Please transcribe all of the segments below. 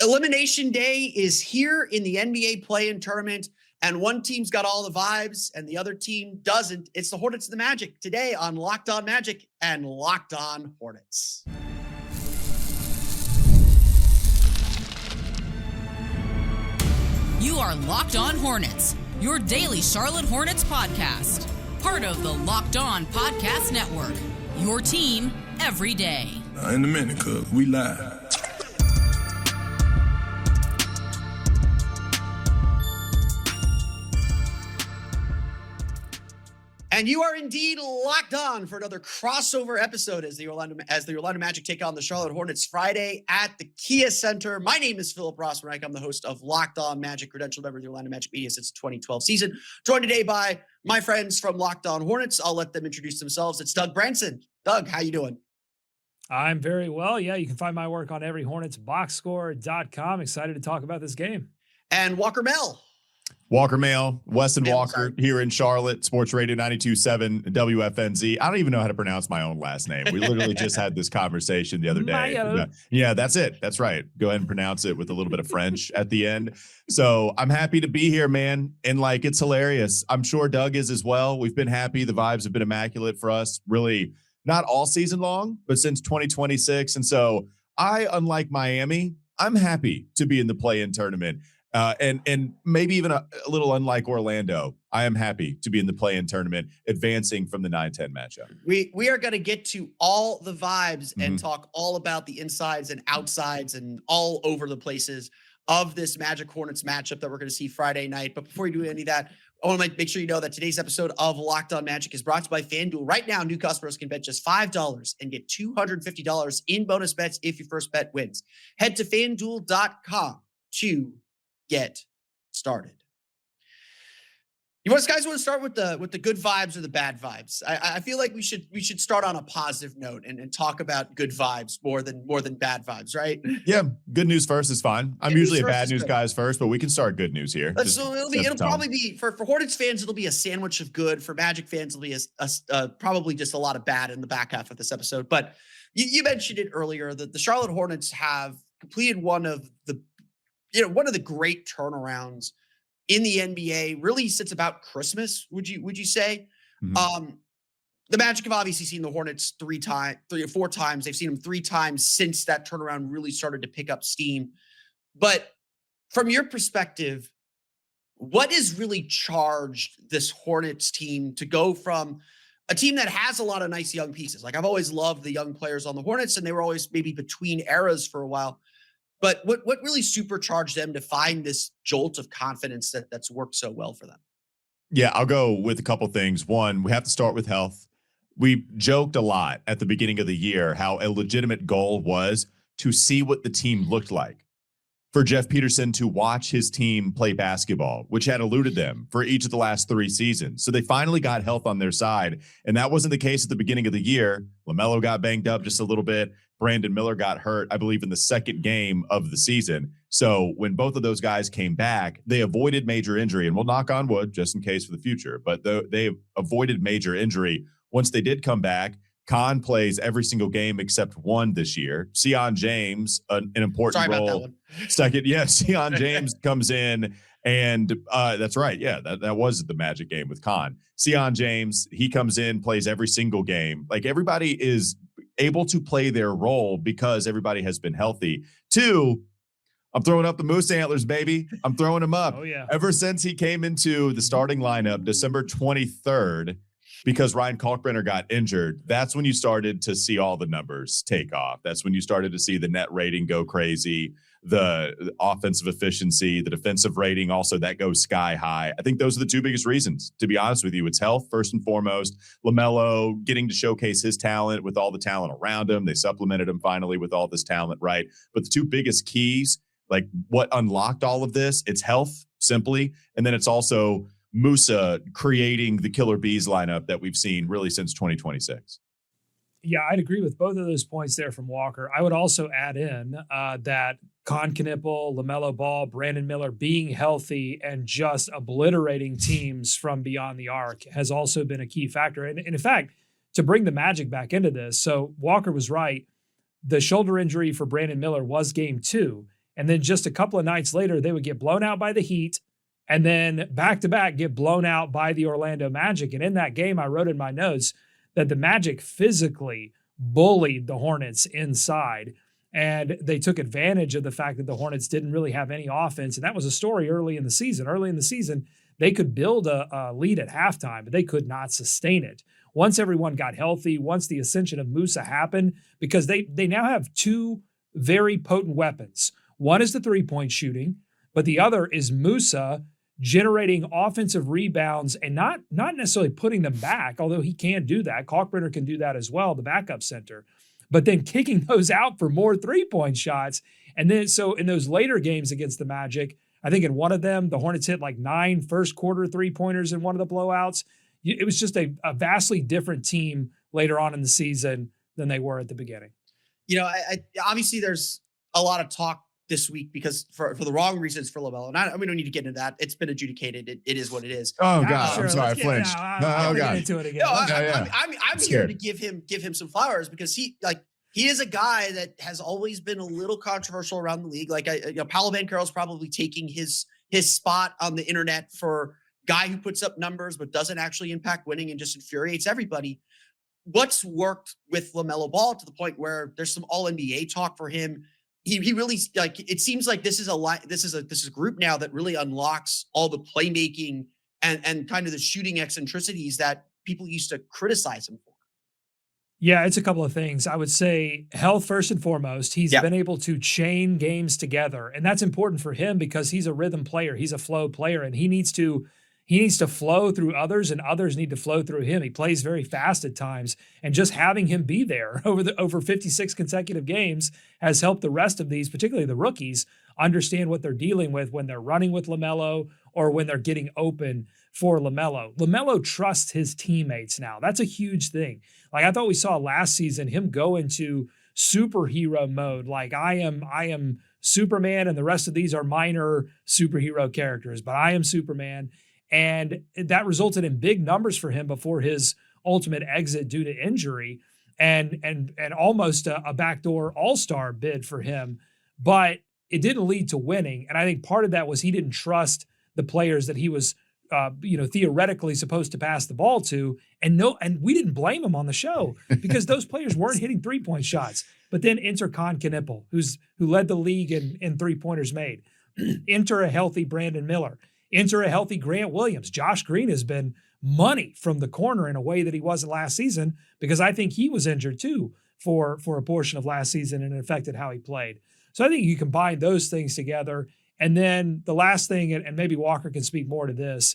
Elimination Day is here in the NBA play-in tournament, and one team's got all the vibes and the other team doesn't. It's the Hornets and the Magic today on Locked On Magic and Locked On Hornets. You are Locked On Hornets, your daily Charlotte Hornets podcast. Part of the Locked On Podcast Network, your team every day. In a minute, cuz we live. And you are indeed locked on for another crossover episode as the Orlando Magic take on the Charlotte Hornets Friday at the Kia Center. My name is Philip Rossman. I'm the host of Locked On Magic, credentialed member of the Orlando Magic media since 2012 season. Joined today by my friends from Locked On Hornets. I'll let them introduce themselves. It's Doug Branson. Doug, how you doing? I'm very well. Yeah, you can find my work on everyhornetsboxscore.com. Excited to talk about this game. And Walker Mehl. Walker Mehl, Weston Walker here in Charlotte, Sports Radio 92.7 WFNZ. I don't even know how to pronounce my own last name. We literally just had this conversation the other day. Yeah, that's it. That's right. Go ahead and pronounce it with a little bit of French at the end. So I'm happy to be here, man. And it's hilarious. I'm sure Doug is as well. We've been happy. The vibes have been immaculate for us, really not all season long, but since 2026. And so unlike Miami, I'm happy to be in the play-in tournament. And maybe even a little unlike Orlando, I am happy to be in the play-in tournament, advancing from the 9-10 matchup. We are going to get to all the vibes and talk all about the insides and outsides and all over the places of this Magic Hornets matchup that we're going to see Friday night. But before we do any of that, I want to make sure you know that today's episode of Locked On Magic is brought to you by FanDuel. Right now, new customers can bet just $5 and get $250 in bonus bets if your first bet wins. Head to FanDuel.com to get started. You guys want to start with the good vibes or the bad vibes? I feel like we should start on a positive note and talk about good vibes more than bad vibes, right? Yeah, good news first is fine. I'm usually a bad news guy first, but we can start good news here. So it'll probably be for Hornets fans, it'll be a sandwich of good. For Magic fans, it'll be a probably just a lot of bad in the back half of this episode. But you mentioned it earlier that the Charlotte Hornets have completed one of the great turnarounds in the NBA, really since about Christmas, would you say? Mm-hmm. The Magic have obviously seen the Hornets three or four times. They've seen them three times since that turnaround really started to pick up steam. But from your perspective, what has really charged this Hornets team to go from a team that has a lot of nice young pieces? Like, I've always loved the young players on the Hornets, and they were always maybe between eras for a while. But what really supercharged them to find this jolt of confidence that's worked so well for them? Yeah, I'll go with a couple things. One, we have to start with health. We joked a lot at the beginning of the year how a legitimate goal was to see what the team looked like. For Jeff Peterson to watch his team play basketball, which had eluded them for each of the last 3 seasons. So they finally got health on their side. And that wasn't the case at the beginning of the year. LaMelo got banged up just a little bit. Brandon Miller got hurt, I believe, in the second game of the season. So when both of those guys came back, they avoided major injury. And we'll knock on wood just in case for the future. But they avoided major injury. Once they did come back, Khan plays every single game except one this year. Sion James, an important role. Second, Sion James comes in, and that's right. Yeah, that was the Magic game with Khan. Sion James, he comes in, plays every single game. Like, everybody is able to play their role because everybody has been healthy. 2, I'm throwing up the Moose antlers, baby. I'm throwing them up. Oh, yeah. Ever since he came into the starting lineup, December 23rd, because Ryan Kalkbrenner got injured, that's when you started to see all the numbers take off. That's when you started to see the net rating go crazy, the offensive efficiency, the defensive rating, also that goes sky high. I think those are the 2 biggest reasons, to be honest with you. It's health, first and foremost. LaMelo getting to showcase his talent with all the talent around him. They supplemented him finally with all this talent, right? But the 2 biggest keys, like what unlocked all of this, it's health, simply. And then it's also Moussa creating the Killer Bees lineup that we've seen really since 2026. Yeah, I'd agree with both of those points there from Walker. I would also add in that Knueppel, LaMelo Ball, Brandon Miller being healthy and just obliterating teams from beyond the arc has also been a key factor. And in fact, to bring the Magic back into this, so Walker was right. The shoulder injury for Brandon Miller was game 2. And then just a couple of nights later, they would get blown out by the Heat, and then back-to-back get blown out by the Orlando Magic. And in that game, I wrote in my notes that the Magic physically bullied the Hornets inside, and they took advantage of the fact that the Hornets didn't really have any offense. And that was a story early in the season. Early in the season, they could build a lead at halftime, but they could not sustain it. Once everyone got healthy, once the ascension of Moussa happened, because they now have two very potent weapons. One is the three-point shooting, but the other is Moussa generating offensive rebounds and not necessarily putting them back, although he can do that. Kalkbrenner can do that as well, the backup center. But then kicking those out for more three-point shots. And then so in those later games against the Magic, I think in one of them, the Hornets hit like 9 first-quarter three-pointers in one of the blowouts. It was just a vastly different team later on in the season than they were at the beginning. You know, I obviously there's a lot of talk this week because for the wrong reasons for LaMelo. And we don't need to get into that. It's been adjudicated. It is what it is. Oh God, Sure, I'm sorry, I flinched. I'll get into it again. No, Yeah. I'm here to give him some flowers because he is a guy that has always been a little controversial around the league. Like Paolo Banchero is probably taking his spot on the internet for guy who puts up numbers but doesn't actually impact winning and just infuriates everybody. What's worked with LaMelo Ball to the point where there's some all NBA talk for him. He really, like, it seems like this is a group now that really unlocks all the playmaking and kind of the shooting eccentricities that people used to criticize him for. Yeah, it's a couple of things. I would say health first and foremost. He's been able to chain games together, and that's important for him because he's a rhythm player. He's a flow player, and he needs to flow through others, and others need to flow through him. He plays very fast at times, and just having him be there over 56 consecutive games has helped the rest of these, particularly the rookies, understand what they're dealing with when they're running with LaMelo or when they're getting open for LaMelo. LaMelo trusts his teammates now. That's a huge thing. Like I thought we saw last season him go into superhero mode. Like I am Superman, and the rest of these are minor superhero characters, but I am Superman. And that resulted in big numbers for him before his ultimate exit due to injury and almost a backdoor all-star bid for him. But it didn't lead to winning. And I think part of that was he didn't trust the players that he was theoretically supposed to pass the ball to. And we didn't blame him on the show because those players weren't hitting three-point shots. But then enter Knueppel, who led the league in three-pointers made. Enter a healthy Brandon Miller. Enter a healthy Grant Williams. Josh Green has been money from the corner in a way that he wasn't last season because I think he was injured too for a portion of last season and it affected how he played. So I think you combine those things together. And then the last thing, and maybe Walker can speak more to this,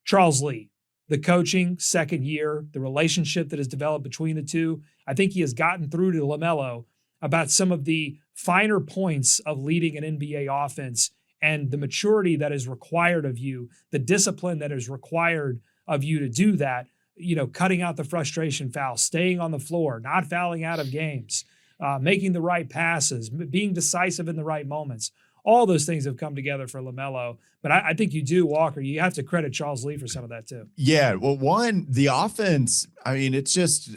Charles Lee, the coaching, second year, the relationship that has developed between the two. I think he has gotten through to LaMelo about some of the finer points of leading an NBA offense and the maturity that is required of you, the discipline that is required of you to do that, cutting out the frustration foul, staying on the floor, not fouling out of games, making the right passes, being decisive in the right moments. All those things have come together for LaMelo. But I think you do, Walker. You have to credit Charles Lee for some of that too. Yeah. Well, one, the offense, I mean, it's just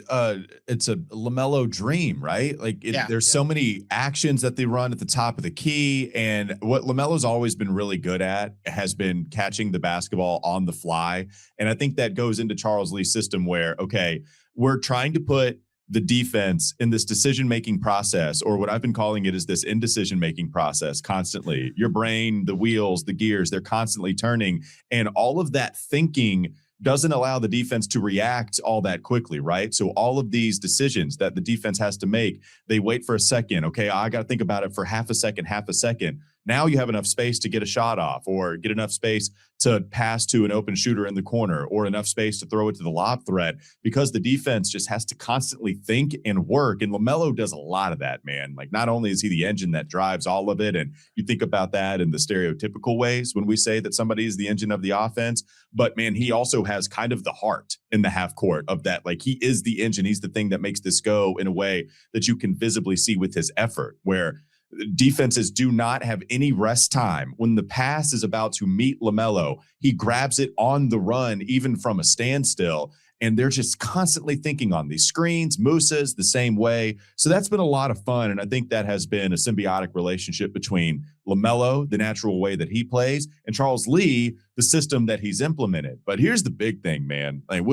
it's a LaMelo dream, right? Like there's so many actions that they run at the top of the key. And what LaMelo's always been really good at has been catching the basketball on the fly. And I think that goes into Charles Lee's system where, okay, we're trying to put the defense in this decision-making process, or what I've been calling it is this indecision-making process constantly. Your brain, the wheels, the gears, they're constantly turning. And all of that thinking doesn't allow the defense to react all that quickly, right? So all of these decisions that the defense has to make, they wait for a second. Okay, I got to think about it for half a second. Now you have enough space to get a shot off or get enough space to pass to an open shooter in the corner or enough space to throw it to the lob threat because the defense just has to constantly think and work. And LaMelo does a lot of that, man. Like not only is he the engine that drives all of it, and you think about that in the stereotypical ways when we say that somebody is the engine of the offense, but man, he also has kind of the heart in the half court of that. Like he is the engine. He's the thing that makes this go in a way that you can visibly see with his effort, where defenses do not have any rest time. When the pass is about to meet LaMelo, he grabs it on the run, even from a standstill. and they're just constantly thinking on these screens. Musa's the same way. So that's been a lot of fun. And I think that has been a symbiotic relationship between LaMelo, the natural way that he plays, and Charles Lee, the system that he's implemented. But here's the big thing, man. Like,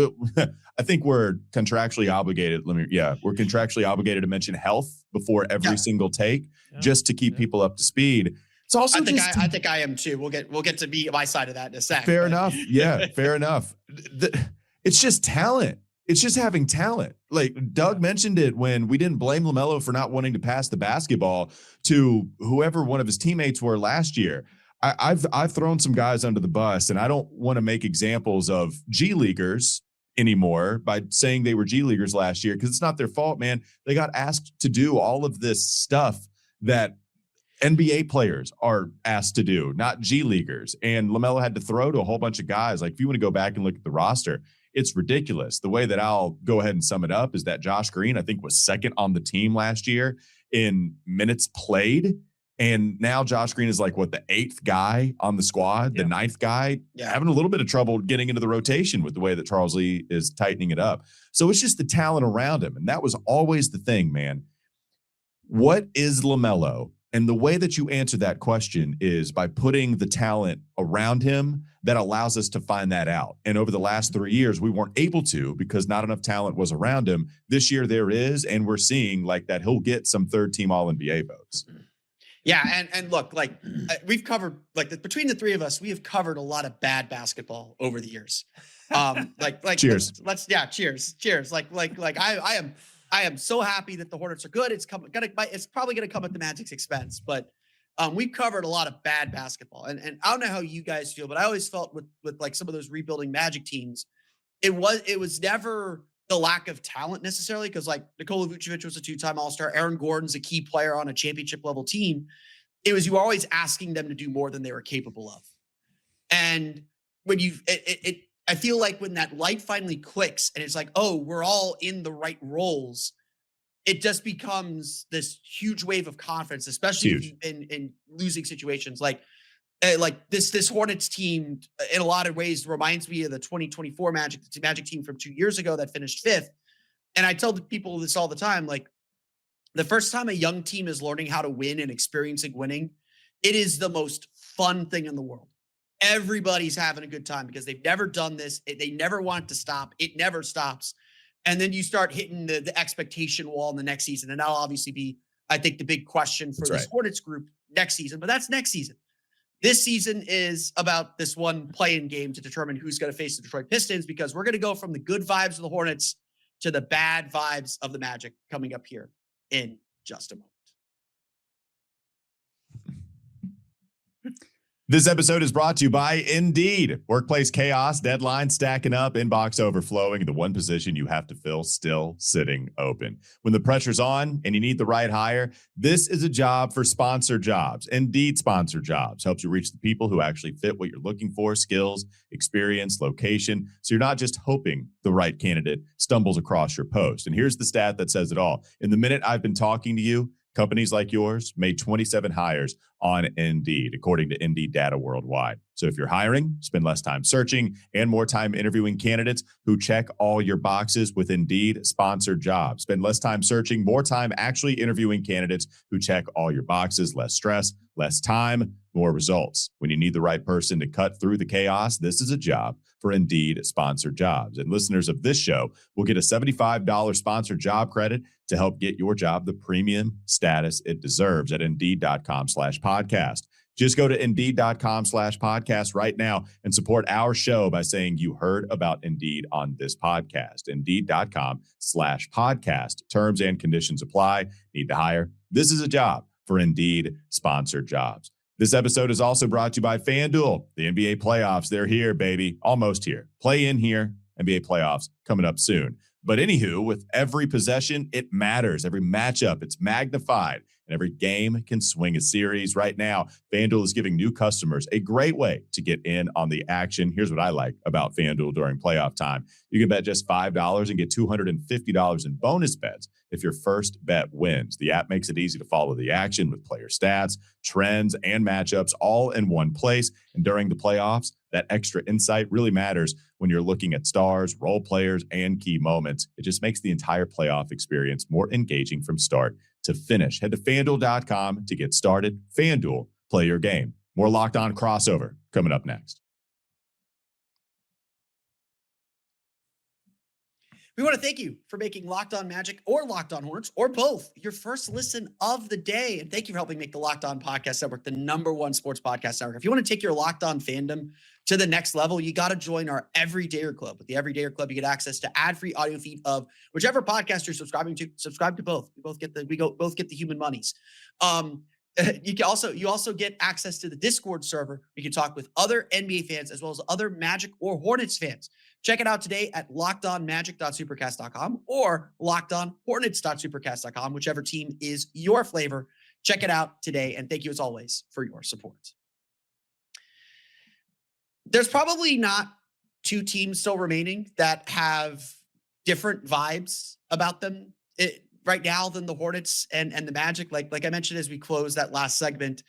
I think we're contractually obligated. We're contractually obligated to mention health before every single take, just to keep people up to speed. It's also I think I am too. We'll get to be my side of that in a sec. Fair enough. Yeah, fair enough. It's just talent. It's just having talent. Like Doug mentioned it when we didn't blame LaMelo for not wanting to pass the basketball to whoever one of his teammates were last year. I've thrown some guys under the bus, and I don't want to make examples of G Leaguers anymore by saying they were G Leaguers last year, because it's not their fault, man. They got asked to do all of this stuff that NBA players are asked to do, not G Leaguers. And LaMelo had to throw to a whole bunch of guys. Like, if you want to go back and look at the roster, it's ridiculous. The way that I'll go ahead and sum it up is that Josh Green, I think, was second on the team last year in minutes played. And now Josh Green is like, the 8th guy on the squad, the 9th guy, having a little bit of trouble getting into the rotation with the way that Charles Lee is tightening it up. So it's just the talent around him. And that was always the thing, man. What is LaMelo? And the way that you answer that question is by putting the talent around him that allows us to find that out. And over the last 3 years, we weren't able to, because not enough talent was around him. This year there is, and we're seeing like that he'll get some third-team All-NBA votes. Yeah, and look, like we've covered, between the three of us, we have covered a lot of bad basketball over the years. Cheers. Cheers. I am so happy that the Hornets are good. It's probably going to come at the Magic's expense, but we've covered a lot of bad basketball. And I don't know how you guys feel, but I always felt with like some of those rebuilding Magic teams, it was never the lack of talent necessarily, because like Nikola Vucevic was a 2-time All-Star. Aaron Gordon's a key player on a championship level team. It was, you were always asking them to do more than they were capable of. And when I feel like when that light finally clicks and it's like, oh, we're all in the right roles, it just becomes this huge wave of confidence, especially in losing situations. Like this Hornets team in a lot of ways reminds me of the 2024 Magic team from 2 years ago that finished 5th. And I tell people this all the time, like the first time a young team is learning how to win and experiencing winning, it is the most fun thing in the world. Everybody's having a good time because they've never done this. They never want it to stop. It never stops. And then you start hitting the expectation wall in the next season. And that'll obviously be, I think, the big question for this Hornets group next season. But that's next season. This season is about this one play-in game to determine who's going to face the Detroit Pistons, because we're going to go from the good vibes of the Hornets to the bad vibes of the Magic coming up here in just a moment. This episode is brought to you by Indeed. Workplace chaos, deadlines stacking up, inbox overflowing, the one position you have to fill still sitting open. When the pressure's on and you need the right hire, this is a job for sponsored jobs. Indeed Sponsored Jobs helps you reach the people who actually fit what you're looking for: skills, experience, location. So you're not just hoping the right candidate stumbles across your post. And here's the stat that says it all. In the minute I've been talking to you, companies like yours made 27 hires on Indeed, according to Indeed data worldwide. So if you're hiring, spend less time searching and more time interviewing candidates who check all your boxes with Indeed Sponsored Jobs. Spend less time searching, more time actually interviewing candidates who check all your boxes. Less stress, less time, more results. When you need the right person to cut through the chaos, this is a job for Indeed Sponsored Jobs. And listeners of this show will get a $75 sponsored job credit to help get your job the premium status it deserves at Indeed.com/podcast. Just go to Indeed.com/podcast right now and support our show by saying you heard about Indeed on this podcast. Indeed.com/podcast. Terms and conditions apply. Need to hire? This is a job for Indeed Sponsored Jobs. This episode is also brought to you by FanDuel. The NBA playoffs, they're here, baby. Almost here. Play in here. NBA playoffs coming up soon. But anywho, with every possession, it matters. Every matchup, it's magnified. And every game can swing a series. Right now, FanDuel is giving new customers a great way to get in on the action. Here's what I like about FanDuel during playoff time. You can bet just $5 and get $250 in bonus bets if your first bet wins. The app makes it easy to follow the action with player stats, trends, and matchups all in one place. And during the playoffs, That extra insight really matters when you're looking at stars, role players, and key moments. It just makes the entire playoff experience more engaging from start to finish. Head to FanDuel.com to get started. FanDuel, play your game. More Locked On crossover coming up next. We want to thank you for making Locked On Magic or Locked On Hornets or both your first listen of the day. And thank you for helping make the Locked On Podcast Network the #1 sports podcast network. If you want to take your Locked On fandom to the next level, you got to join our Everydayer Club. With the Everydayer Club, you get access to ad-free audio feed of whichever podcast you're subscribing to. Subscribe to both. We both get the human monies. You also get access to the Discord server. You can talk with other NBA fans as well as other Magic or Hornets fans. Check it out today at lockedonmagic.supercast.com or lockedonhornets.supercast.com, whichever team is your flavor. Check it out today, and thank you as always for your support. There's probably not two teams still remaining that have different vibes about them right now than the Hornets and the Magic. Like I mentioned as we close that last segment,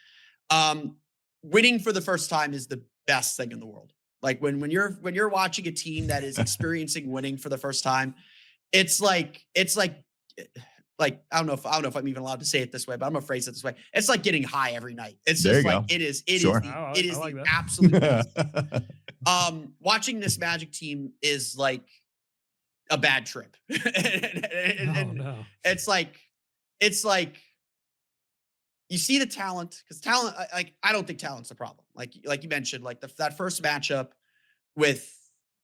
winning for the first time is the best thing in the world. Like when you're watching a team that is experiencing winning for the first time, it's like I don't know if I'm even allowed to say it this way, but I'm gonna phrase it this way. It's like getting high every night. It's there just like go. it is Sure. the absolute best. Watching this Magic team is like a bad trip. No. It's like you see the talent, because talent, I don't think talent's the problem. Like you mentioned, like that first matchup with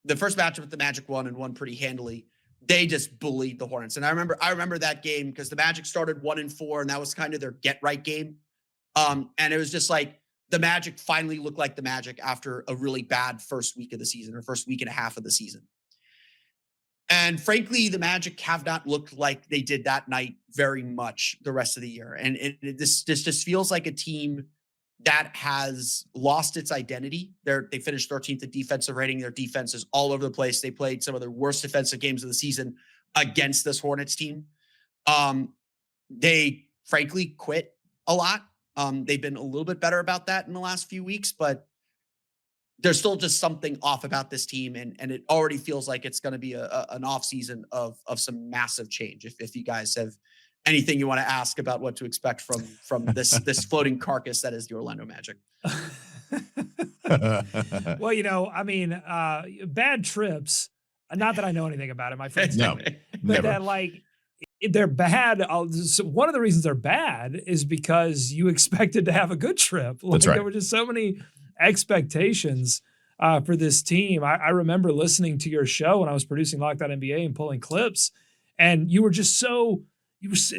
the Magic won pretty handily. They just bullied the Hornets. And I remember that game because the Magic started 1-4, and that was kind of their get right game. And it was just like the Magic finally looked like the Magic after a really bad first week of the season, or first week and a half of the season. And frankly, the Magic have not looked like they did that night very much the rest of the year. And this just feels like a team that has lost its identity. They finished 13th in defensive rating. Their defense is all over the place. They played some of their worst defensive games of the season against this Hornets team. They frankly quit a lot. They've been a little bit better about that in the last few weeks, but there's still just something off about this team. And it already feels like it's going to be an offseason of some massive change. If you guys have anything you want to ask about what to expect from this floating carcass that is the Orlando Magic. Well, bad trips, not that I know anything about it, my friends. No, but never. that they're bad. So one of the reasons they're bad is because you expected to have a good trip. That's right. There were just so many expectations for this team. I remember listening to your show when I was producing Locked On NBA and pulling clips, and you were just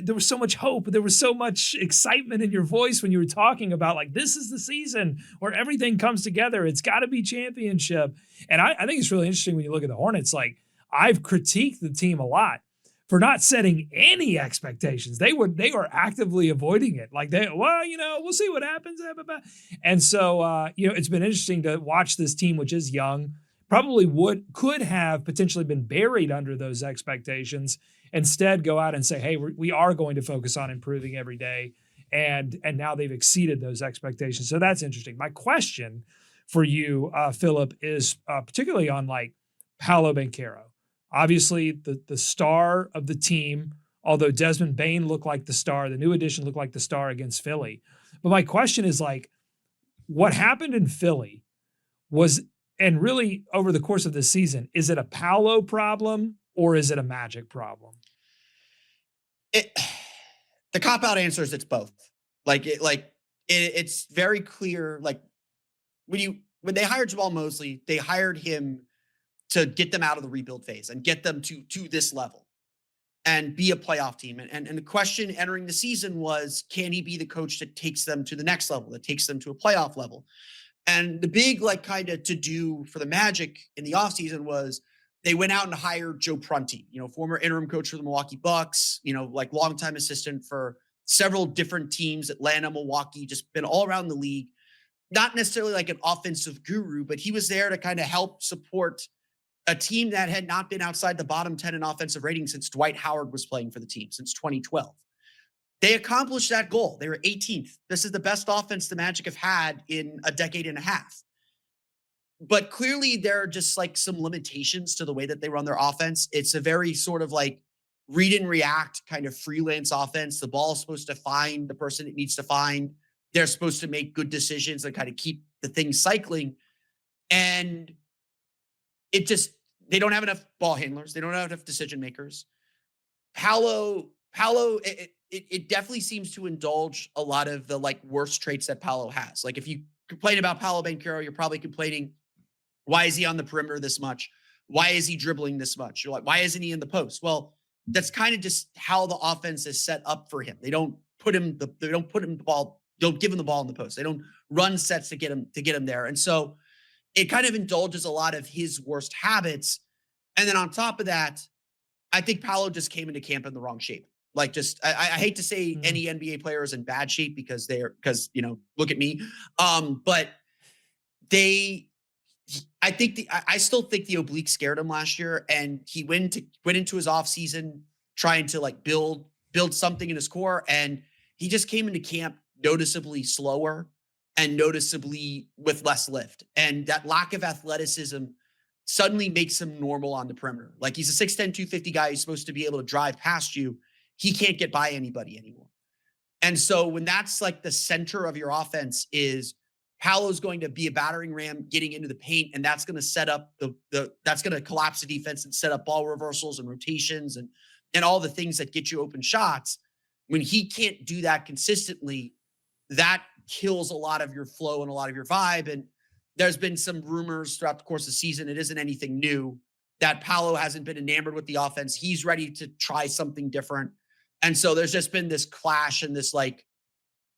there was so much hope. There was so much excitement in your voice when you were talking about this is the season where everything comes together. It's got to be championship. And I think it's really interesting when you look at the Hornets. I've critiqued the team a lot for not setting any expectations. They were actively avoiding it. We'll see what happens. And so, it's been interesting to watch this team, which is young, probably could have potentially been buried under those expectations. Instead, go out and say, hey, we are going to focus on improving every day. And now they've exceeded those expectations. So that's interesting. My question for you, Philip, is particularly on Paolo Banchero. Obviously, the star of the team, although Desmond Bane looked like the star, the new addition looked like the star against Philly. But my question is what happened in Philly and really over the course of this season, is it a Paolo problem or is it a Magic problem? The cop-out answer is it's both. It's very clear. When they hired Jamal Mosley, they hired him to get them out of the rebuild phase and get them to this level and be a playoff team. And the question entering the season was, can he be the coach that takes them to the next level, that takes them to a playoff level? And the big kind of to do for the Magic in the offseason was they went out and hired Joe Prunty, former interim coach for the Milwaukee Bucks, longtime assistant for several different teams, Atlanta, Milwaukee, just been all around the league. Not necessarily an offensive guru, but he was there to kind of help support a team that had not been outside the bottom 10 in offensive rating since Dwight Howard was playing for the team, since 2012. They accomplished that goal. They were 18th. This is the best offense the Magic have had in a decade and a half. but clearly there are just like some limitations to the way that they run their offense. It's a very sort of like read and react kind of freelance offense. The ball is supposed to find the person it needs to find. They're supposed to make good decisions and kind of keep the thing cycling. And it just, they don't have enough ball handlers. They don't have enough decision makers. Paolo, it definitely seems to indulge a lot of the like worst traits that Paolo has. Like if you complain about Paolo Banchero, you're probably complaining, why is he on the perimeter this much? Why is he dribbling this much? You're like, why isn't he in the post? Well, that's kind of just how the offense is set up for him. They don't put him the ball, don't give him the ball in the post. They don't run sets to get him there. And so it kind of indulges a lot of his worst habits. And then on top of that, I think Paolo just came into camp in the wrong shape. Like just, I hate to say any NBA player is in bad shape because look at me. But I still think the oblique scared him last year, and he went into his offseason trying to like build something in his core, and he just came into camp noticeably slower and noticeably with less lift. And that lack of athleticism suddenly makes him normal on the perimeter. Like he's a 6'10", 250 guy who's supposed to be able to drive past you. He can't get by anybody anymore. And so when that's like the center of your offense is Paolo's going to be a battering ram getting into the paint, and that's going to set up that's going to collapse the defense and set up ball reversals and rotations and all the things that get you open shots. When he can't do that consistently, that kills a lot of your flow and a lot of your vibe. And there's been some rumors throughout the course of the season, it isn't anything new, that Paolo hasn't been enamored with the offense. He's ready to try something different. And so there's just been this clash and this like,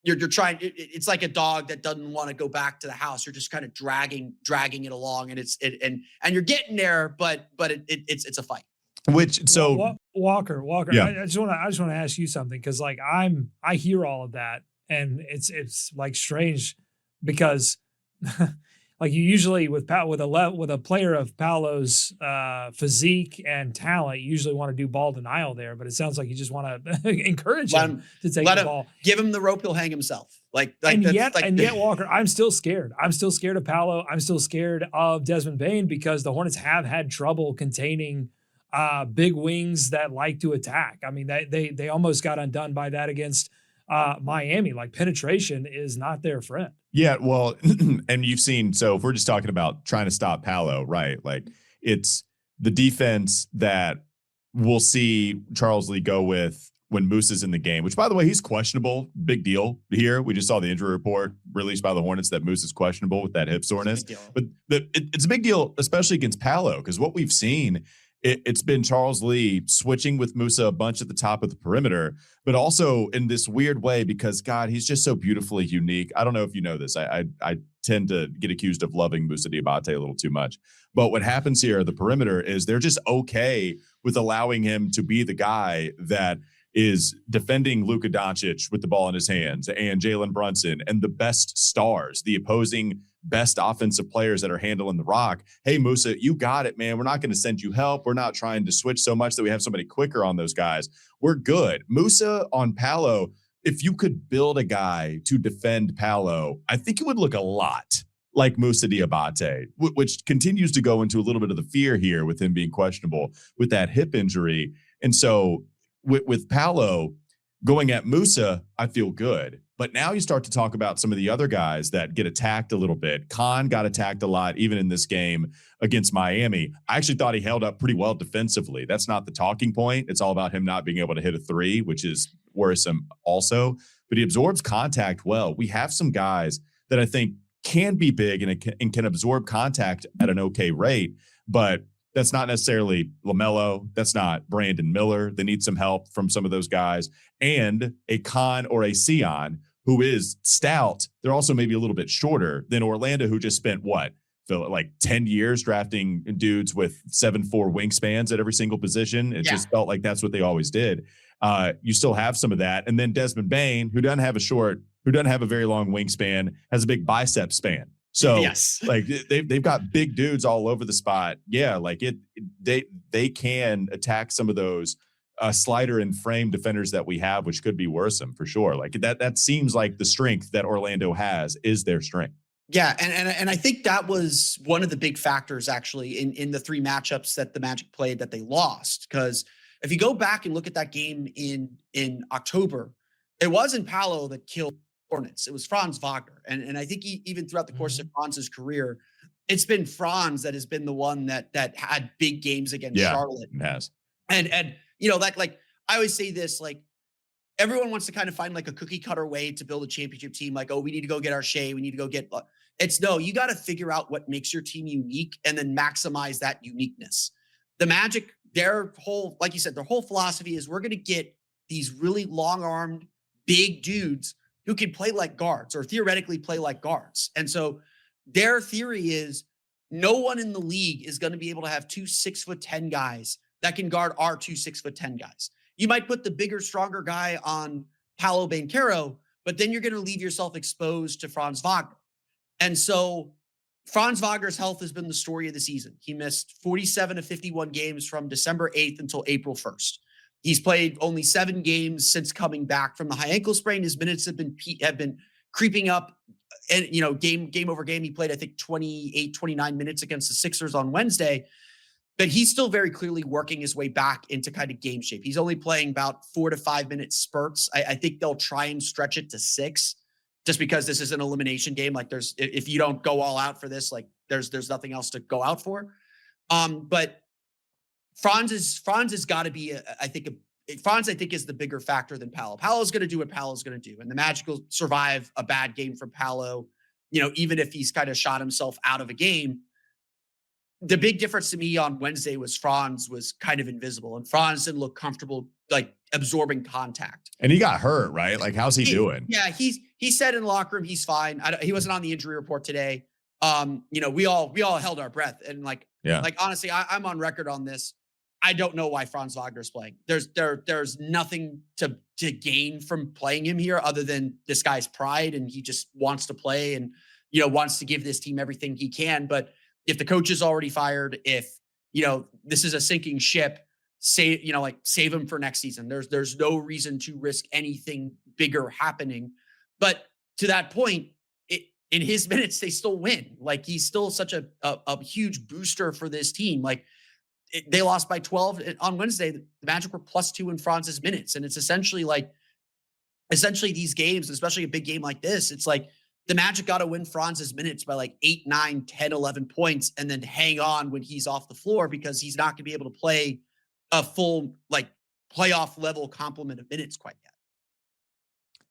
you're trying, it's like a dog that doesn't want to go back to the house. You're just kind of dragging it along, and and you're getting there, but it's a fight. Walker, yeah. I just want to ask you something, because like I hear all of that, and it's like strange because like you usually with a player of Paolo's physique and talent, you usually want to do ball denial there, but it sounds like you just want to encourage him to take the ball. Give him the rope, he'll hang himself. Yet, Walker, I'm still scared. I'm still scared of Paolo. I'm still scared of Desmond Bane, because the Hornets have had trouble containing big wings that like to attack. I mean, they almost got undone by that against Miami. Like penetration is not their friend. Yeah, well, and you've seen, so if we're just talking about trying to stop Paolo, right? Like it's the defense that we'll see Charles Lee go with when Moussa's in the game, which by the way, he's questionable. Big deal here. We just saw the injury report released by the Hornets that Moussa's questionable with that hip soreness. But it's a big deal, especially against Paolo, because what we've seen, it's been Charles Lee switching with Moussa a bunch at the top of the perimeter, but also in this weird way because, God, he's just so beautifully unique. I don't know if you know this. I tend to get accused of loving Moussa Diabate a little too much. But what happens here at the perimeter is they're just okay with allowing him to be the guy that is defending Luka Doncic with the ball in his hands and Jalen Brunson and the best stars, the opposing best offensive players that are handling the rock. Hey, Moussa, you got it, man. We're not going to send you help. We're not trying to switch so much that we have somebody quicker on those guys. We're good. Moussa on Paolo, if you could build a guy to defend Paolo, I think it would look a lot like Moussa Diabate, which continues to go into a little bit of the fear here with him being questionable with that hip injury. And so with Paolo going at Moussa, I feel good. But now you start to talk about some of the other guys that get attacked a little bit. Khan got attacked a lot, even in this game against Miami. I actually thought he held up pretty well defensively. That's not the talking point. It's all about him not being able to hit a three, which is worrisome also. But he absorbs contact well. We have some guys that I think can be big and can absorb contact at an okay rate, but that's not necessarily LaMelo. That's not Brandon Miller. They need some help from some of those guys. And a Khan or a Sion, who is stout, they're also maybe a little bit shorter than Orlando, who just spent, like 10 years drafting dudes with 7'4" wingspans at every single position. It just felt like that's what they always did. You still have some of that. And then Desmond Bane, who doesn't have a very long wingspan, has a big bicep span. So like they've got big dudes all over the spot. Yeah, like they can attack some of those slider and frame defenders that we have, which could be worrisome for sure. Like that seems like the strength that Orlando has is their strength. Yeah, and I think that was one of the big factors actually in the 3 matchups that the Magic played that they lost. Because if you go back and look at that game in October, it wasn't Paolo that killed Hornets. It was Franz Wagner. And I think even throughout the course of Franz's career, it's been Franz that has been the one that had big games against Charlotte. It has. And you know, like I always say this, like everyone wants to kind of find like a cookie cutter way to build a championship team. Like, oh, we need to go get our Shea. We need to go get, it's no, you got to figure out what makes your team unique and then maximize that uniqueness. The Magic, their whole, like you said, their whole philosophy is we're going to get these really long armed, big dudes who can play like guards or theoretically play like guards. And so their theory is no one in the league is going to be able to have 2 6'10" guys that can guard our 2 6'10" guys. You might put the bigger, stronger guy on Paolo Banchero, but then you're going to leave yourself exposed to Franz Wagner. And so Franz Wagner's health has been the story of the season. He missed 47 of 51 games from December 8th until April 1st. He's played only 7 games since coming back from the high ankle sprain. His minutes have been creeping up, and you know, game over game, he played, I think, 28, 29 minutes against the Sixers on Wednesday. But he's still very clearly working his way back into kind of game shape. He's only playing about 4 to 5 minute spurts. I think they'll try and stretch it to 6, just because this is an elimination game. Like, if you don't go all out for this, like there's nothing else to go out for. But Franz has got to be, Franz, I think, is the bigger factor than Paolo. Paolo's going to do what Paolo's going to do, and the Magic will survive a bad game from Paolo. You know, even if he's kind of shot himself out of a game. The big difference to me on Wednesday was Franz was kind of invisible, and Franz didn't look comfortable, like absorbing contact. And he got hurt, right? Like, how's he doing? Yeah, he said in the locker room he's fine. He wasn't on the injury report today. You know, we all held our breath, and like honestly, I'm on record on this. I don't know why Franz Wagner's playing. There's nothing to gain from playing him here other than this guy's pride, and he just wants to play and, you know, wants to give this team everything he can. But if the coach is already fired, if, you know, this is a sinking ship, save him for next season. There's no reason to risk anything bigger happening. But to that point, in his minutes, they still win. Like, he's still such a huge booster for this team. Like, they lost by 12 on Wednesday. The Magic were +2 in Franz's minutes. And it's essentially these games, especially a big game like this, it's like, the Magic got to win Franz's minutes by like 8, 9, 10, 11 points and then hang on when he's off the floor, because he's not going to be able to play a full, like, playoff level complement of minutes quite yet.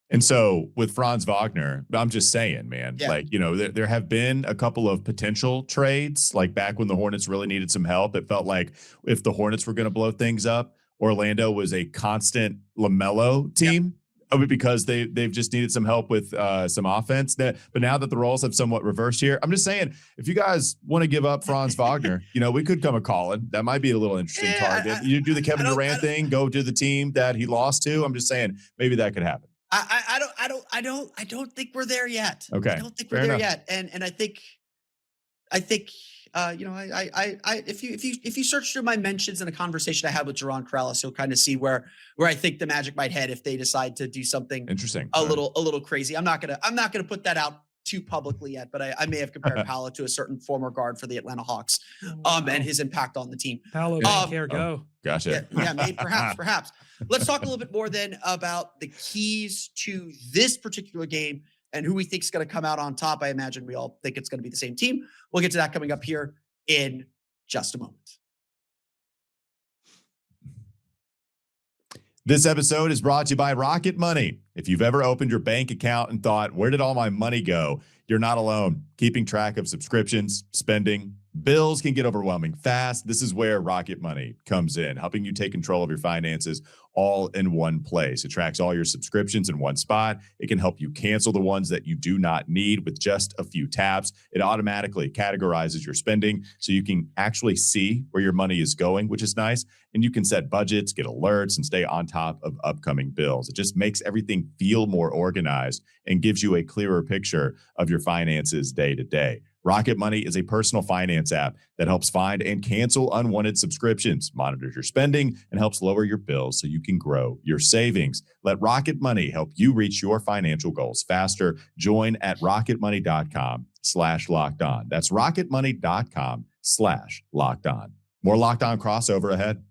And so with Franz Wagner, I'm just saying, man, like, you know, there have been a couple of potential trades, like back when the Hornets really needed some help. It felt like if the Hornets were going to blow things up, Orlando was a constant LaMelo team. Because they've just needed some help with some offense. But now that the roles have somewhat reversed here, I'm just saying, if you guys want to give up Franz Wagner, you know, we could come a calling. That might be a little interesting target. You do the Kevin Durant thing, go to the team that he lost to. I'm just saying, maybe that could happen. I don't think we're there yet. Okay, I don't think we're there yet. And I think you know, if you search through my mentions in a conversation I had with Jerron Corrales, you'll kind of see where I think the Magic might head if they decide to do something interesting, a little crazy. I'm not gonna put that out too publicly yet, but I may have compared Paolo to a certain former guard for the Atlanta Hawks, and his impact on the team. Paolo Banchero, go. Gotcha. Yeah, maybe, perhaps. Let's talk a little bit more then about the keys to this particular game and who we think is going to come out on top. I imagine we all think it's going to be the same team. We'll get to that coming up here in just a moment. This episode is brought to you by Rocket Money. If you've ever opened your bank account and thought, where did all my money go? You're not alone. Keeping track of subscriptions, spending, bills can get overwhelming fast. This is where Rocket Money comes in, helping you take control of your finances all in one place. It tracks all your subscriptions in one spot. It can help you cancel the ones that you do not need with just a few taps. It automatically categorizes your spending so you can actually see where your money is going, which is nice. And you can set budgets, get alerts, and stay on top of upcoming bills. It just makes everything feel more organized and gives you a clearer picture of your finances day to day. Rocket Money is a personal finance app that helps find and cancel unwanted subscriptions, monitors your spending, and helps lower your bills so you can grow your savings. Let Rocket Money help you reach your financial goals faster. Join at rocketmoney.com/lockedon. That's rocketmoney.com/lockedon. More Locked On crossover ahead.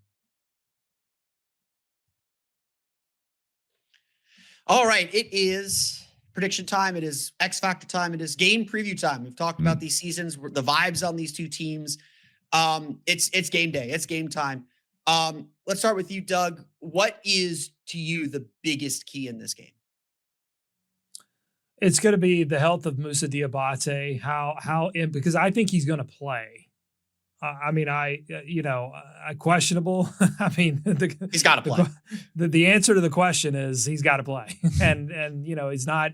All right, it is prediction time. It is X Factor time. It is game preview time. We've talked about these seasons, the vibes on these two teams. It's game day. It's game time. Let's start with you, Doug. What is to you the biggest key in this game? It's going to be the health of Moussa Diabate. Because I think he's going to play. Questionable. He's got to play. The answer to the question is he's got to play, and he's not.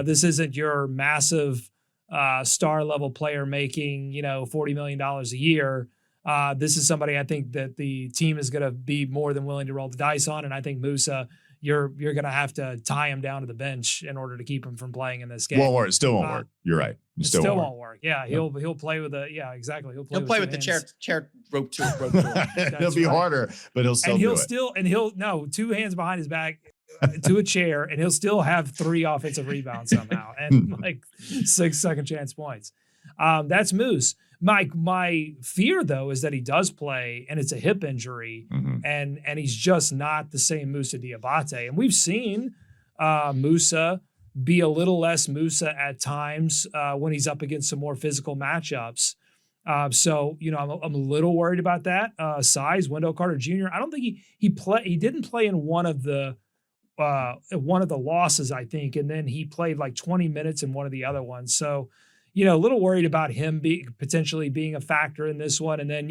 This isn't your massive star level player making $40 million a year. This is somebody I think that the team is going to be more than willing to roll the dice on, and I think Moussa, you're going to have to tie him down to the bench in order to keep him from playing in this game. It still won't work. You're right. It still won't work. Yeah, he'll play with exactly. He'll play with the chair rope to it. It'll be harder, but he'll still two hands behind his back to a chair, and he'll still have 3 offensive rebounds somehow and like 6 second chance points. That's Moose. My fear though is that he does play and it's a hip injury, and he's just not the same Moussa Diabate. And we've seen Moussa be a little less Moussa at times when he's up against some more physical matchups. So I'm a little worried about that. Size, Wendell Carter Jr. I don't think he didn't play in one of the losses, I think, and then he played like 20 minutes in one of the other ones. So, a little worried about him potentially being a factor in this one. And then,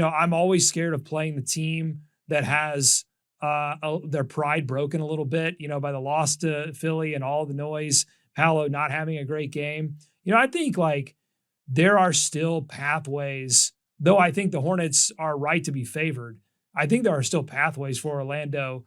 I'm always scared of playing the team that has their pride broken a little bit, by the loss to Philly and all the noise, Paolo not having a great game. I think like there are still pathways, though I think the Hornets are right to be favored. I think there are still pathways for Orlando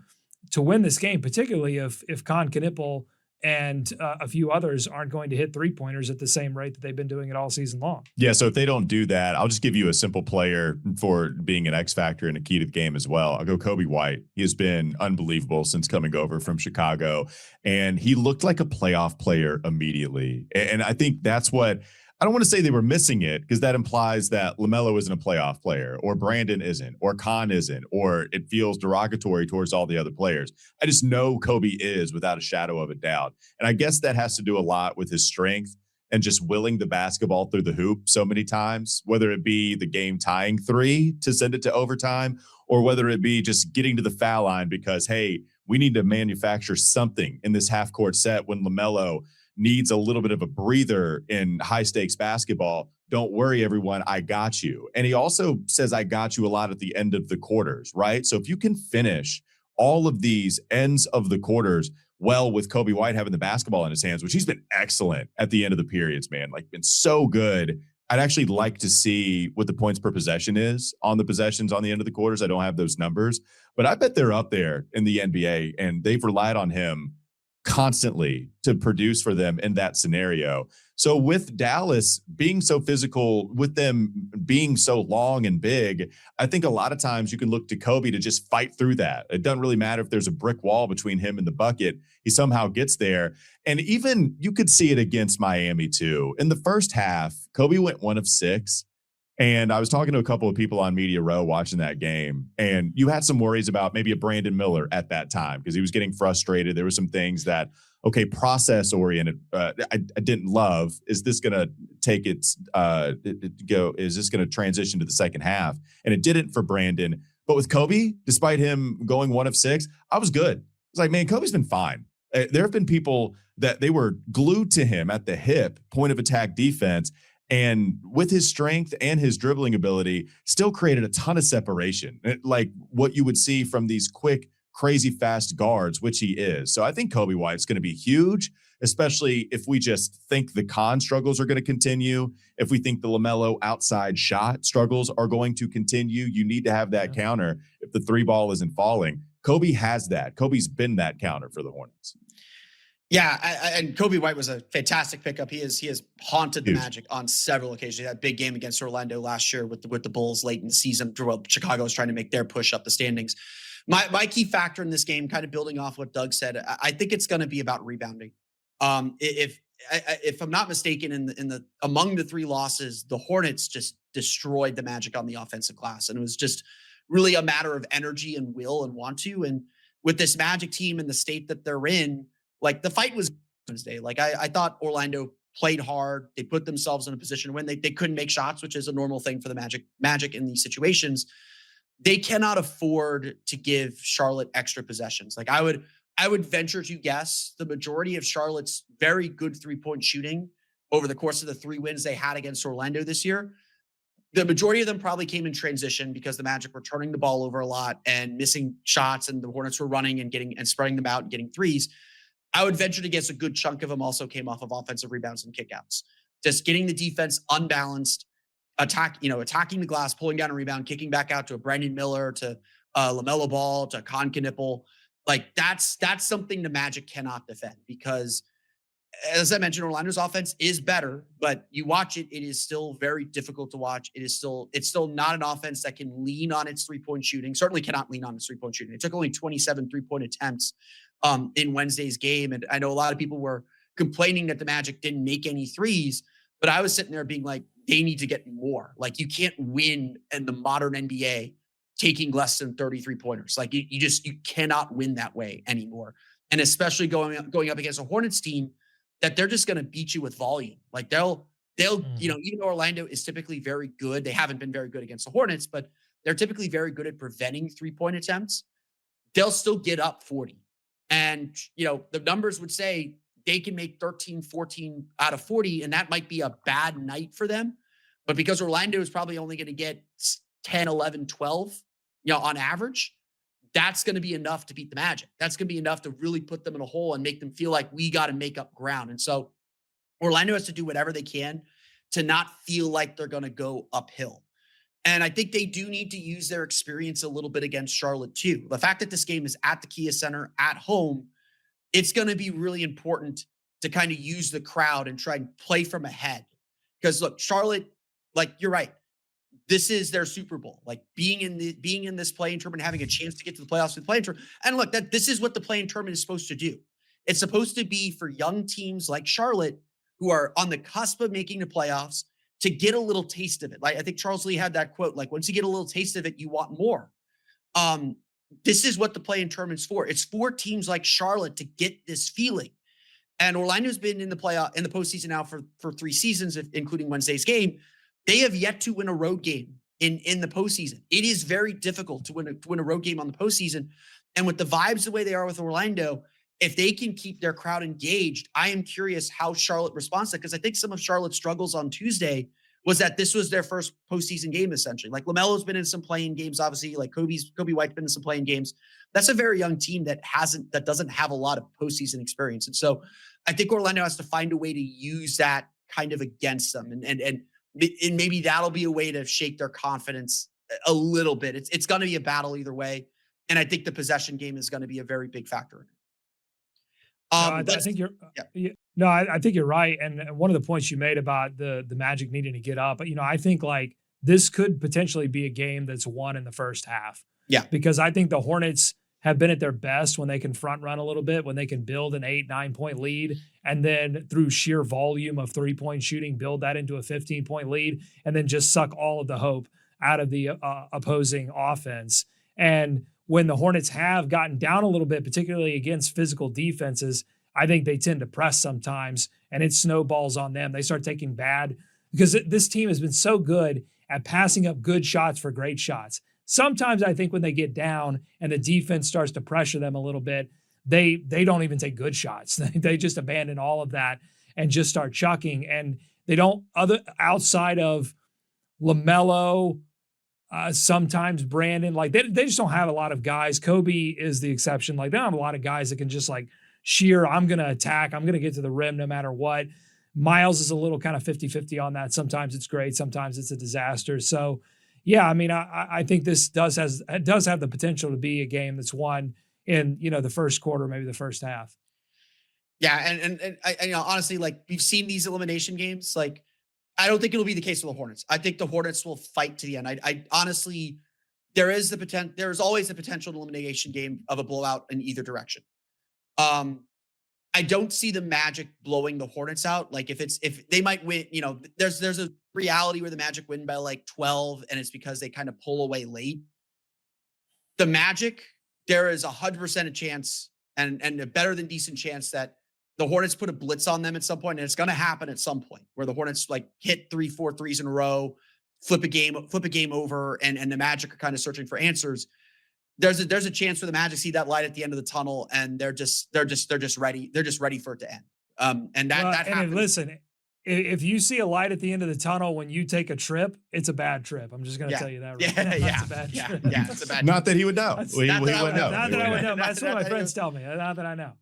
to win this game, particularly if Knueppel and a few others aren't going to hit 3-pointers at the same rate that they've been doing it all season long. Yeah, so if they don't do that, I'll just give you a simple player for being an X factor and a key to the game as well. I'll go Coby White. He has been unbelievable since coming over from Chicago, and he looked like a playoff player immediately. And I think that's what – I don't want to say they were missing it because that implies that LaMelo isn't a playoff player or Brandon isn't or Con isn't, or it feels derogatory towards all the other players. I just know Coby is without a shadow of a doubt. And I guess that has to do a lot with his strength and just willing the basketball through the hoop so many times, whether it be the game tying 3 to send it to overtime or whether it be just getting to the foul line because, hey, we need to manufacture something in this half court set when LaMelo needs a little bit of a breather in high stakes basketball. Don't worry, everyone. I got you. And he also says, I got you a lot at the end of the quarters, right? So if you can finish all of these ends of the quarters well with Coby White having the basketball in his hands, which he's been excellent at the end of the periods, man, like been so good. I'd actually like to see what the points per possession is on the possessions on the end of the quarters. I don't have those numbers, but I bet they're up there in the NBA and they've relied on him constantly to produce for them in that scenario. So with Dallas being so physical, with them being so long and big, I think a lot of times you can look to Coby to just fight through that. It doesn't really matter if there's a brick wall between him and the bucket. He somehow gets there. And even you could see it against Miami too. In the first half, Coby went 1 of 6. And I was talking to a couple of people on Media Row watching that game, and you had some worries about maybe a Brandon Miller at that time because he was getting frustrated. There were some things that, okay, process oriented, I didn't love. Is this going to take its is this going to transition to the second half? And it didn't for Brandon. But with Coby, despite him going 1 of 6, I was good. It's like, man, Kobe's been fine. There have been people that they were glued to him at the hip, point of attack defense. And with his strength and his dribbling ability, still created a ton of separation, like what you would see from these quick, crazy fast guards, which he is. So I think Coby White's going to be huge, especially if we just think the Con struggles are going to continue. If we think the LaMelo outside shot struggles are going to continue, you need to have that counter if the 3 ball isn't falling. Coby has that. Coby's been that counter for the Hornets. Yeah, and Coby White was a fantastic pickup. He has haunted the Huge. Magic on several occasions. That big game against Orlando last year with the Bulls late in the season. Chicago was trying to make their push up the standings. My key factor in this game, kind of building off what Doug said, I think it's going to be about rebounding. If I'm not mistaken, in the among the three losses, the Hornets just destroyed the Magic on the offensive glass, and it was just really a matter of energy and will and want to. And with this Magic team and the state that they're in, like the fight was Wednesday. Like I thought Orlando played hard. They put themselves in a position when they couldn't make shots, which is a normal thing for the Magic in these situations. They cannot afford to give Charlotte extra possessions. Like I would venture to guess the majority of Charlotte's very good 3-point shooting over the course of the 3 wins they had against Orlando this year, the majority of them probably came in transition because the Magic were turning the ball over a lot and missing shots, and the Hornets were running and spreading them out and getting threes. I would venture to guess a good chunk of them also came off of offensive rebounds and kickouts. Just getting the defense unbalanced, attacking the glass, pulling down a rebound, kicking back out to a Brandon Miller, to LaMelo Ball, to Knueppel. Like that's something the Magic cannot defend because, as I mentioned, Orlando's offense is better, but you watch it, it is still very difficult to watch. It's still not an offense that can lean on its 3-point shooting. Certainly cannot lean on its 3-point shooting. It took only 27 3-point attempts in Wednesday's game. And I know a lot of people were complaining that the Magic didn't make any threes, but I was sitting there being like, they need to get more. Like you can't win in the modern NBA taking less than 33 pointers. Like you cannot win that way anymore. And especially going up against a Hornets team that they're just going to beat you with volume. Like they'll, even though Orlando is typically very good, they haven't been very good against the Hornets, but they're typically very good at preventing 3-point attempts. They'll still get up 40. And, the numbers would say they can make 13, 14 out of 40, and that might be a bad night for them. But because Orlando is probably only going to get 10, 11, 12, on average, that's going to be enough to beat the Magic. That's going to be enough to really put them in a hole and make them feel like we got to make up ground. And so Orlando has to do whatever they can to not feel like they're going to go uphill. And I think they do need to use their experience a little bit against Charlotte too. The fact that this game is at the Kia Center at home, it's going to be really important to kind of use the crowd and try and play from ahead. Because look, Charlotte, like you're right, this is their Super Bowl. Like being in this play-in tournament, having a chance to get to the playoffs with the play-in tournament. And look, this is what the play-in tournament is supposed to do. It's supposed to be for young teams like Charlotte who are on the cusp of making the playoffs to get a little taste of it. Like I think Charles Lee had that quote, like once you get a little taste of it, you want more. This is what the play-in tournament's for. It's for teams like Charlotte to get this feeling. And Orlando's been in the postseason now for 3 seasons, including Wednesday's game. They have yet to win a road game in the postseason. It is very difficult to win a road game on the postseason. And with the vibes the way they are with Orlando, if they can keep their crowd engaged, I am curious how Charlotte responds to that, because I think some of Charlotte's struggles on Tuesday was that this was their first postseason game, essentially. Like LaMelo's been in some playing games, obviously. Like Coby White's been in some playing games. That's a very young team that doesn't have a lot of postseason experience. And so I think Orlando has to find a way to use that kind of against them. And maybe that'll be a way to shake their confidence a little bit. It's going to be a battle either way. And I think the possession game is going to be a very big factor in it. I think you're right. And one of the points you made about the Magic needing to get up, I think like this could potentially be a game that's won in the first half. Yeah. Because I think the Hornets have been at their best when they can front run a little bit, when they can build an 8-9 point lead, and then through sheer volume of 3-point shooting, build that into a 15-point lead, and then just suck all of the hope out of the opposing offense. And when the Hornets have gotten down a little bit, particularly against physical defenses, I think they tend to press sometimes, and it snowballs on them. They start taking bad, because this team has been so good at passing up good shots for great shots. Sometimes I think when they get down and the defense starts to pressure them a little bit, they don't even take good shots. They just abandon all of that and just start chucking. And they don't, outside of LaMelo, sometimes Brandon, like they just don't have a lot of guys. Coby is the exception. Like they don't have a lot of guys that can just like sheer, I'm going to attack, I'm going to get to the rim no matter what. Miles is a little kind of 50-50 on that. Sometimes it's great, sometimes it's a disaster. So yeah, I mean, I think this does have the potential to be a game that's won in, the first quarter, maybe the first half. Yeah, and I honestly, like, we've seen these elimination games. Like, I don't think it'll be the case with the Hornets. I think the Hornets will fight to the end. I honestly, there is the potential. There is always the potential elimination game of a blowout in either direction. Um, I don't see the Magic blowing the Hornets out. Like, if they might win, there's a reality where the Magic win by like 12, and it's because they kind of pull away late. The Magic, there is 100% a chance, and a better than decent chance that the Hornets put a blitz on them at some point, and it's going to happen at some point where the Hornets like hit 3-4 threes in a row, flip a game over, and the Magic are kind of searching for answers. There's a chance for the Magic see that light at the end of the tunnel, and they're just ready. They're just ready for it to end. And that happens. Listen, if you see a light at the end of the tunnel when you take a trip, it's a bad trip. I'm just going to tell you that. Right now. It's a bad trip. Yeah, it's a bad. Not that he would know. He Not wouldn't know. that I would know. That's what my friends tell me. Not that I know.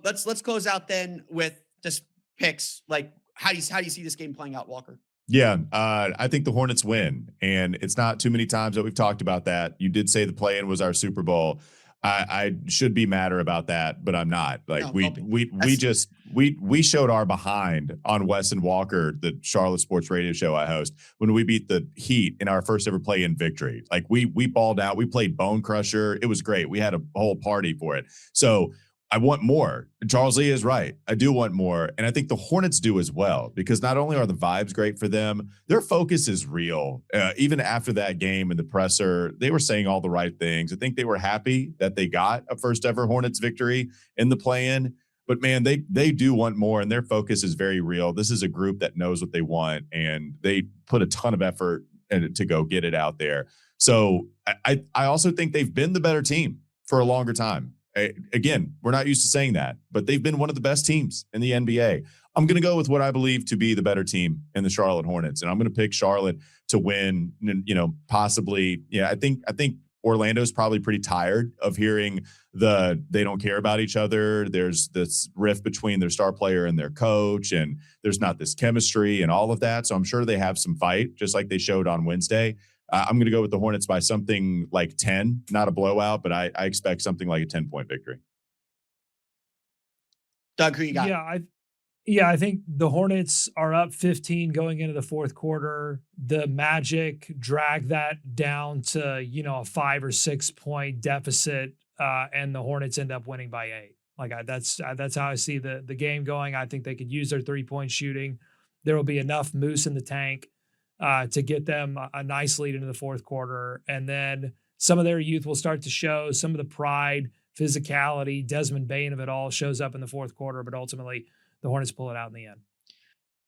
Let's close out then with just picks. Like, how do you see this game playing out, Walker? Yeah, I think the Hornets win, and it's not too many times that we've talked about that. You did say the play-in was our Super Bowl. I should be madder about that, but I'm not. Like, we showed our behind on Wes and Walker, the Charlotte sports radio show I host, when we beat the Heat in our first ever play-in victory. Like, we balled out. We played Bone Crusher. It was great. We had a whole party for it. So I want more. Charles Lee is right. I do want more. And I think the Hornets do as well, because not only are the vibes great for them, their focus is real. Even after that game in the presser, they were saying all the right things. I think they were happy that they got a first ever Hornets victory in the play-in. But man, they do want more, and their focus is very real. This is a group that knows what they want, and they put a ton of effort to go get it out there. So I also think they've been the better team for a longer time. Again, we're not used to saying that, but they've been one of the best teams in the NBA. I'm going to go with what I believe to be the better team in the Charlotte Hornets, and I'm going to pick Charlotte to win. Possibly. Yeah, I think Orlando's probably pretty tired of hearing they don't care about each other. There's this rift between their star player and their coach, and there's not this chemistry and all of that. So I'm sure they have some fight, just like they showed on Wednesday. I'm going to go with the Hornets by something like 10, not a blowout, but I expect something like a 10-point victory. Doug, who you got? I think the Hornets are up 15 going into the fourth quarter. The Magic drag that down to, a 5 or 6 point deficit, and the Hornets end up winning by 8. Like, that's how I see the game going. I think they could use their 3-point shooting. There will be enough moose in the tank to get them a nice lead into the fourth quarter. And then some of their youth will start to show. Some of the pride, physicality, Desmond Bain of it all shows up in the fourth quarter, but ultimately the Hornets pull it out in the end.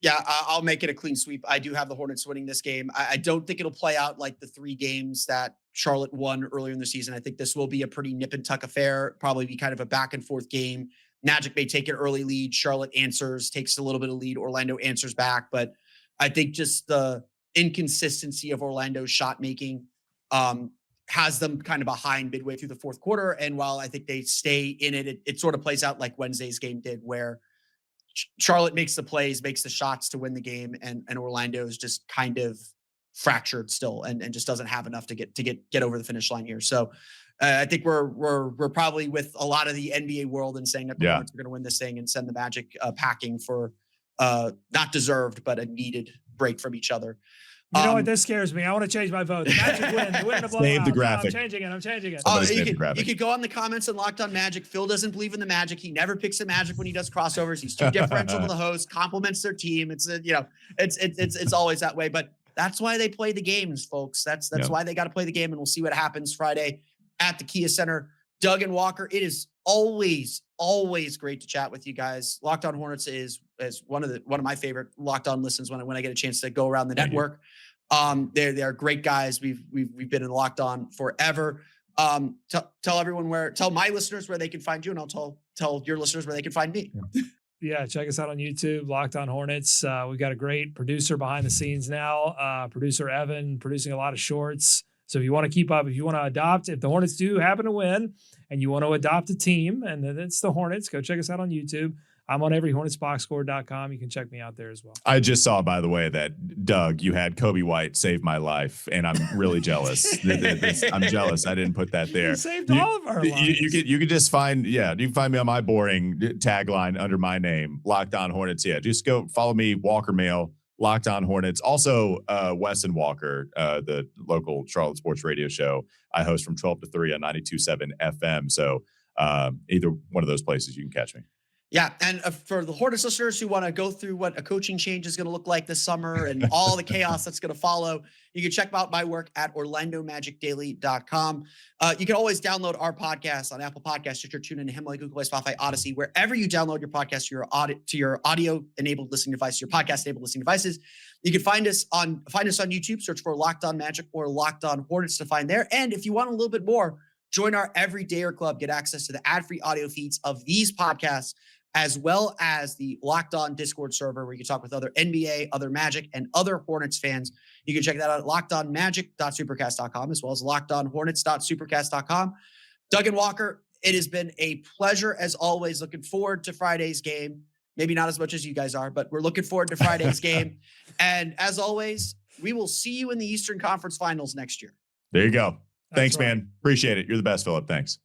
Yeah, I'll make it a clean sweep. I do have the Hornets winning this game. I don't think it'll play out like the 3 games that Charlotte won earlier in the season. I think this will be a pretty nip and tuck affair, probably be kind of a back and forth game. Magic may take an early lead. Charlotte answers, takes a little bit of lead. Orlando answers back. But I think just the inconsistency of Orlando's shot making has them kind of behind midway through the fourth quarter. And while I think they stay in it, it sort of plays out like Wednesday's game did, where Charlotte makes the plays, makes the shots to win the game, and Orlando's just kind of fractured still and just doesn't have enough to get over the finish line here. So I think we're probably with a lot of the NBA world and saying that the Hornets are going to win this thing and send the Magic packing for not deserved, but a needed break from each other. You know what? This scares me. I want to change my vote. The Magic win. They win the blowout. Save the graphic. I'm changing it. You could go on the comments and Locked On Magic. Phil doesn't believe in the Magic. He never picks the Magic when he does crossovers. He's too differential to the host. Compliments their team. It's always that way. But that's why they play the games, folks. That's why they got to play the game. And we'll see what happens Friday at the Kia Center. Doug and Walker, it is always great to chat with you guys. Locked On Hornets is one of my favorite Locked On listens when I get a chance to go around the network. They're great guys. We've been in Locked On forever. Tell my listeners where they can find you, and I'll tell your listeners where they can find me. Yeah, check us out on YouTube, Locked On Hornets. We've got a great producer behind the scenes now, producer Evan, producing a lot of shorts. So if you want to keep up, if you want to adopt, if the Hornets do happen to win and you want to adopt a team, and then it's the Hornets, go check us out on YouTube. I'm on every HornetsBoxScore.com. You can check me out there as well. I just saw, by the way, that Doug, you had Coby White save my life, and I'm really jealous. I'm jealous. I didn't put that there. You saved all of our lives. You could just find, you can find me on my boring tagline under my name, Locked On Hornets. Yeah, just go follow me, Walker Mehl, Locked On Hornets. Also, Wes and Walker, the local Charlotte sports radio show I host from 12 to 3 on 92.7 FM. So either one of those places you can catch me. Yeah, and for the Hornets listeners who want to go through what a coaching change is going to look like this summer and all the chaos that's going to follow, you can check out my work at OrlandoMagicDaily.com. You can always download our podcast on Apple Podcasts, Stitcher, TuneIn, Himalaya, Google Play, Spotify, Odyssey, wherever you download your podcast to your audio-enabled listening device, your podcast-enabled listening devices. You can find us on YouTube, search for Locked On Magic or Locked On Hornets to find there. And if you want a little bit more, join our Everydayer Club. Get access to the ad-free audio feeds of these podcasts, as well as the Locked On Discord server where you can talk with other NBA, other Magic, and other Hornets fans. You can check that out at lockedonmagic.supercast.com, as well as lockedonhornets.supercast.com. Doug and Walker, it has been a pleasure as always. Looking forward to Friday's game. Maybe not as much as you guys are, but we're looking forward to Friday's game. And as always, we will see you in the Eastern Conference Finals next year. There you go. Thanks, right. man. Appreciate it. You're the best, Philip. Thanks.